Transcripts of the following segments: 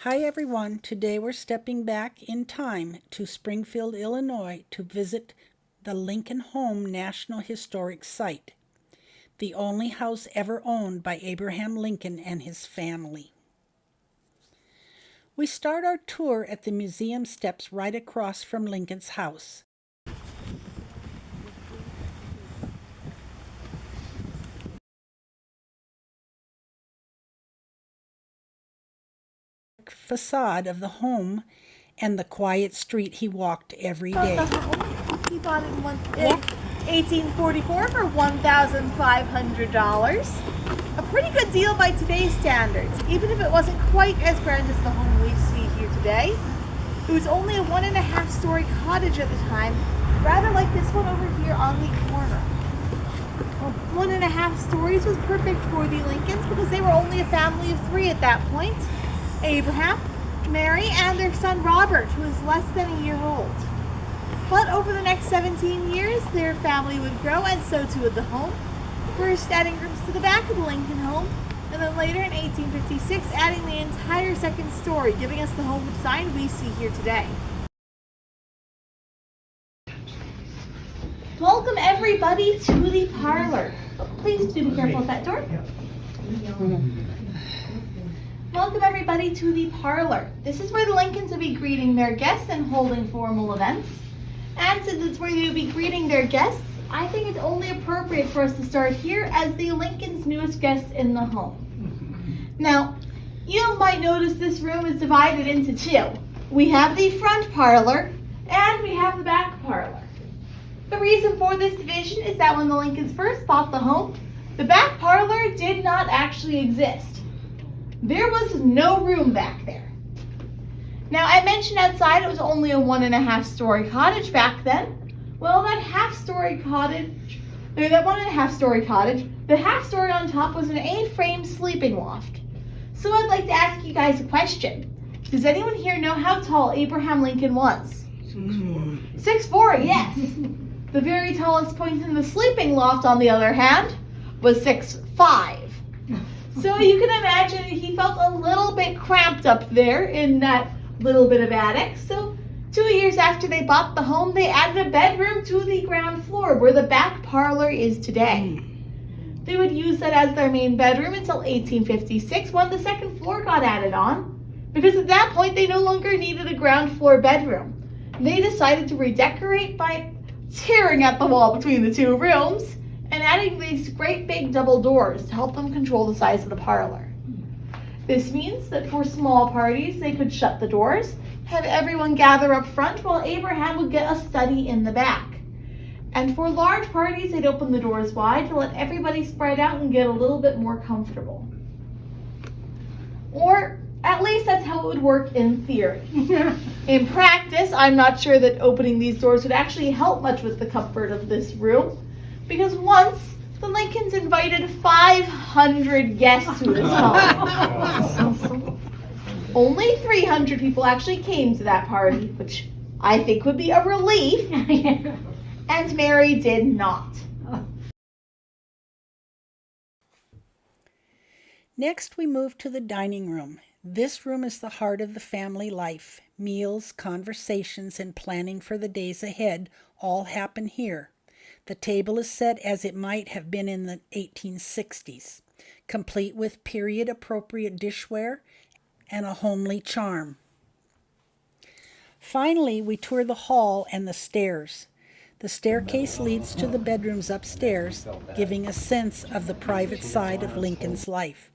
Hi everyone, today we're stepping back in time to Springfield, Illinois to visit the Lincoln Home National Historic Site, the only house ever owned by Abraham Lincoln and his family. We start our tour at the museum steps right across from Lincoln's house. Facade of the home and the quiet street he walked every day. He bought it in 1844 for $1,500. A pretty good deal by today's standards, even if it wasn't quite as grand as the home we see here today. It was only a 1.5-story cottage at the time, rather like this one over here on the corner. Well, 1.5 stories was perfect for the Lincolns because they were only a family of 3 at that point. Abraham, Mary, and their son Robert, who was less than a year old. But over the next 17 years, their family would grow, and so too would the home. First adding rooms to the back of the Lincoln home, and then later in 1856 adding the entire second story, giving us the home design we see here today. Welcome everybody to the parlor. Please do be careful at that door. Welcome everybody to the parlor. This is where the Lincolns will be greeting their guests and holding formal events. And since it's where they'll be greeting their guests, I think it's only appropriate for us to start here as the Lincolns' newest guests in the home. Now, you might notice this room is divided into 2. We have the front parlor and we have the back parlor. The reason for this division is that when the Lincolns first bought the home, the back parlor did not actually exist. There was no room back there. Now, I mentioned outside it was only a 1.5-story cottage back then. Well, that 1.5-story cottage, the half-story on top was an A-frame sleeping loft. So I'd like to ask you guys a question. Does anyone here know how tall Abraham Lincoln was? 6'4", yes. The very tallest point in the sleeping loft, on the other hand, was 6'5". So you can imagine he felt a little bit cramped up there in that little bit of attic. So 2 years after they bought the home, they added a bedroom to the ground floor where the back parlor is today. They would use that as their main bedroom until 1856 when the second floor got added on, because at that point they no longer needed a ground floor bedroom. They decided to redecorate by tearing at the wall between the 2 rooms and adding these great big double doors to help them control the size of the parlor. This means that for small parties, they could shut the doors, have everyone gather up front while Abraham would get a study in the back. And for large parties, they'd open the doors wide to let everybody spread out and get a little bit more comfortable. Or at least that's how it would work in theory. In practice, I'm not sure that opening these doors would actually help much with the comfort of this room, because once the Lincolns invited 500 guests to this home. Only 300 people actually came to that party, which I think would be a relief, and Mary did not. Next, we move to the dining room. This room is the heart of the family life. Meals, conversations, and planning for the days ahead all happen here. The table is set as it might have been in the 1860s, complete with period-appropriate dishware and a homely charm. Finally, we tour the hall and the stairs. The staircase leads to the bedrooms upstairs, giving a sense of the private side of Lincoln's life.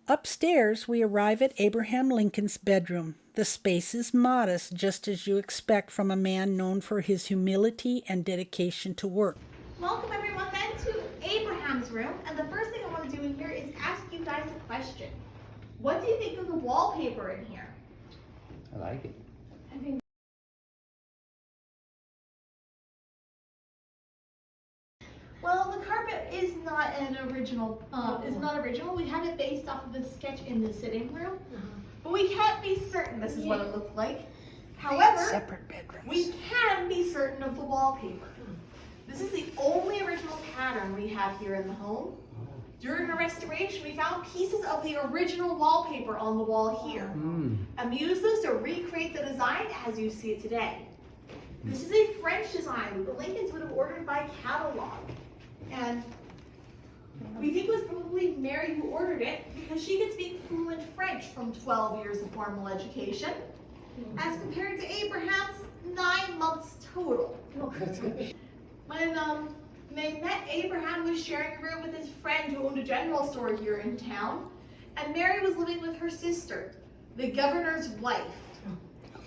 Upstairs, we arrive at Abraham Lincoln's bedroom. The space is modest, just as you expect from a man known for his humility and dedication to work. Welcome everyone then to Abraham's room, and the first thing I want to do in here is ask you guys a question. What do you think of the wallpaper in here? I like it. Well, the carpet is not an original. Is not original. We have it based off of the sketch in the sitting room, but we can't be certain this is what it looked like. However, Separate bedrooms. we can be certain of the wallpaper. This is the only original pattern we have here in the home. During the restoration, we found pieces of the original wallpaper on the wall here. And we used those to recreate the design as you see it today. This is a French design that the Lincolns would have ordered by catalog. And we think it was probably Mary who ordered it because she could speak fluent French from 12 years of formal education, as compared to Abraham's 9 months total. When they met, Abraham was sharing a room with his friend who owned a general store here in town, and Mary was living with her sister, the governor's wife.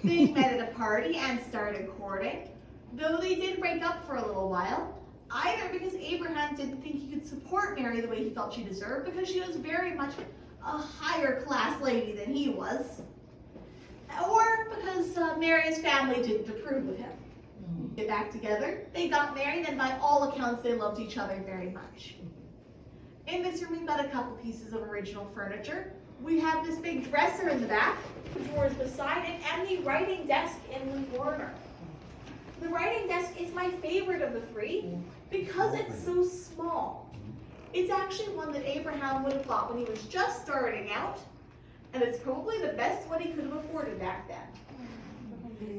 They met at a party and started courting, though they did break up for a little while, either because Abraham didn't think he could support Mary the way he felt she deserved, because she was very much a higher class lady than he was, or because Mary's family didn't approve of him. Get back together, they got married, and by all accounts they loved each other very much. In this room we've got a couple pieces of original furniture. We have this big dresser in the back, the drawers beside it, and the writing desk in the corner. The writing desk is my favorite of the three because it's so small. It's actually one that Abraham would have thought when he was just starting out, and it's probably the best one he could have afforded back then.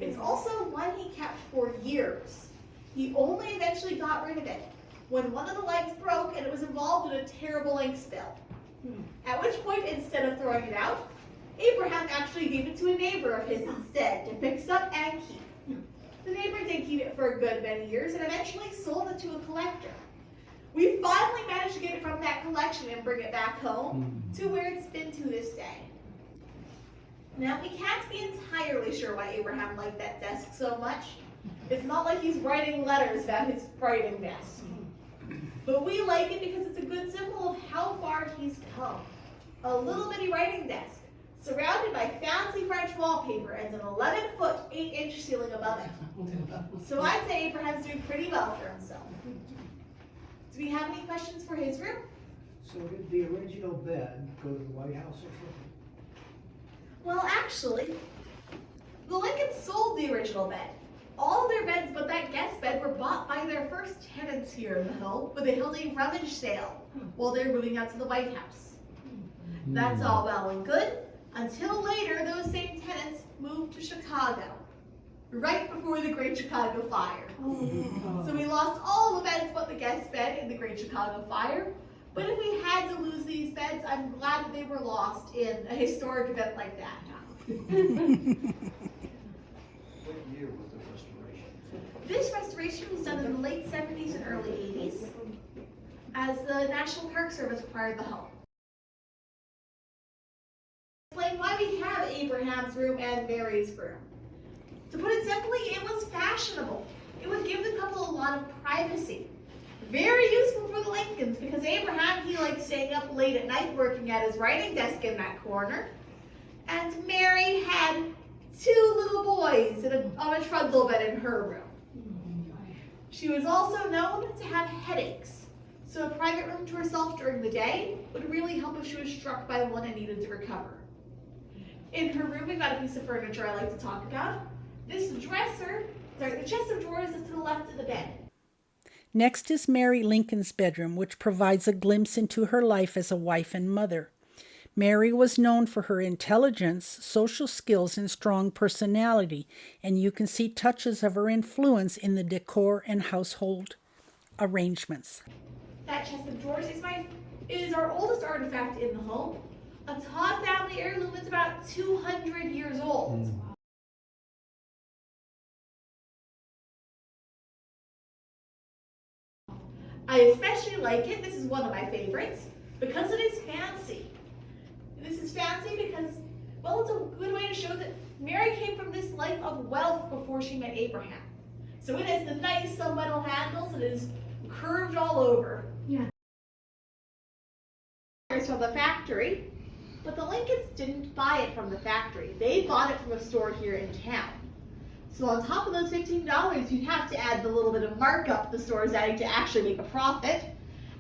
It's also one he kept for years. He only eventually got rid of it when one of the legs broke and it was involved in a terrible ink spill. At which point, instead of throwing it out, Abraham actually gave it to a neighbor of his instead to fix up and keep. The neighbor did keep it for a good many years and eventually sold it to a collector. We finally managed to get it from that collection and bring it back home to where it's been to this day. Now, we can't be entirely sure why Abraham liked that desk so much. It's not like he's writing letters about his writing desk. But we like it because it's a good symbol of how far he's come. A little bitty writing desk, surrounded by fancy French wallpaper and an 11-foot, 8-inch ceiling above it. So I'd say Abraham's doing pretty well for himself. Do we have any questions for his room? So did the original bed go to the White House or something? Well, actually, the Lincolns sold the original bed. All their beds but that guest bed were bought by their first tenants here in the home, but they held a rummage sale while they were moving out to the White House. That's all well and good, until later those same tenants moved to Chicago, right before the Great Chicago Fire. So we lost all the beds but the guest bed in the Great Chicago Fire. But if we had to lose these beds, I'm glad that they were lost in a historic event like that. What year was the restoration? This restoration was done in the late 70s and early 80s as the National Park Service acquired the home. Explain why we have Abraham's room and Mary's room. To put it simply, it was fashionable. It would give the couple a lot of privacy. Very useful for the Lincolns because Abraham, he liked staying up late at night working at his writing desk in that corner. And Mary had 2 little boys on a trundle bed in her room. She was also known to have headaches, so a private room to herself during the day would really help if she was struck by one and needed to recover. In her room, we've got a piece of furniture I like to talk about. This dresser, the chest of drawers is to the left of the bed. Next is Mary Lincoln's bedroom, which provides a glimpse into her life as a wife and mother. Mary was known for her intelligence, social skills, and strong personality, and you can see touches of her influence in the decor and household arrangements. That chest of drawers is our oldest artifact in the home. A Todd family heirloom that's about 200 years old. I especially like it, this is one of my favorites, because it is fancy. This is fancy because, well, it's a good way to show that Mary came from this life of wealth before she met Abraham. So it has the nice metal handles and it is curved all over. Yeah. It's from the factory, but the Lincolns didn't buy it from the factory. They bought it from a store here in town. So on top of those $15, you'd have to add the little bit of markup the store is adding to actually make a profit,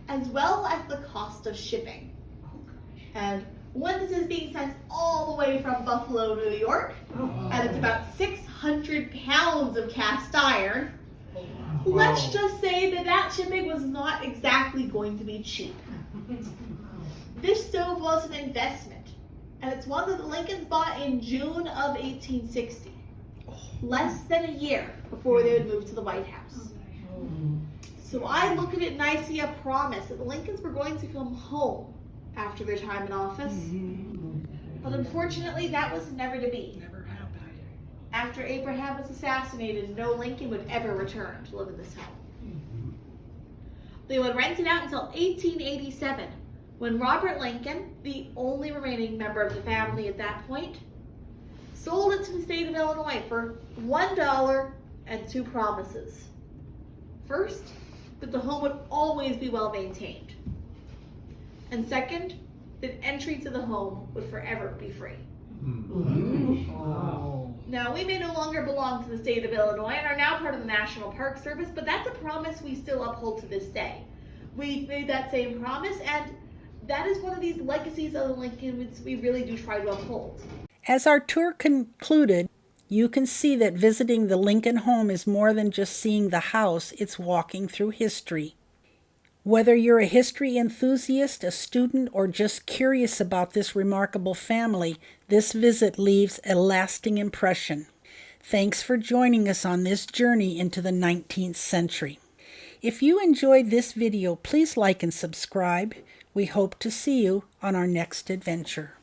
as well as the cost of shipping. And one this is being sent all the way from Buffalo, New York, and it's about 600 pounds of cast iron. Let's just say that shipping was not exactly going to be cheap. This stove was an investment, and it's one that the Lincolns bought in June of 1860, less than a year before they would move to the White House. So I look at it and I see a promise that the Lincolns were going to come home after their time in office. But unfortunately, that was never to be. Never happened. After Abraham was assassinated, no Lincoln would ever return to live in this home. They would rent it out until 1887, when Robert Lincoln, the only remaining member of the family at that point, sold it to the state of Illinois for $1 and 2 promises. First, that the home would always be well maintained. And second, that entry to the home would forever be free. Oh. Now, we may no longer belong to the state of Illinois and are now part of the National Park Service, but that's a promise we still uphold to this day. We made that same promise, and that is one of these legacies of the Lincolns we really do try to uphold. As our tour concluded, you can see that visiting the Lincoln home is more than just seeing the house, it's walking through history. Whether you're a history enthusiast, a student, or just curious about this remarkable family, this visit leaves a lasting impression. Thanks for joining us on this journey into the 19th century. If you enjoyed this video, please like and subscribe. We hope to see you on our next adventure.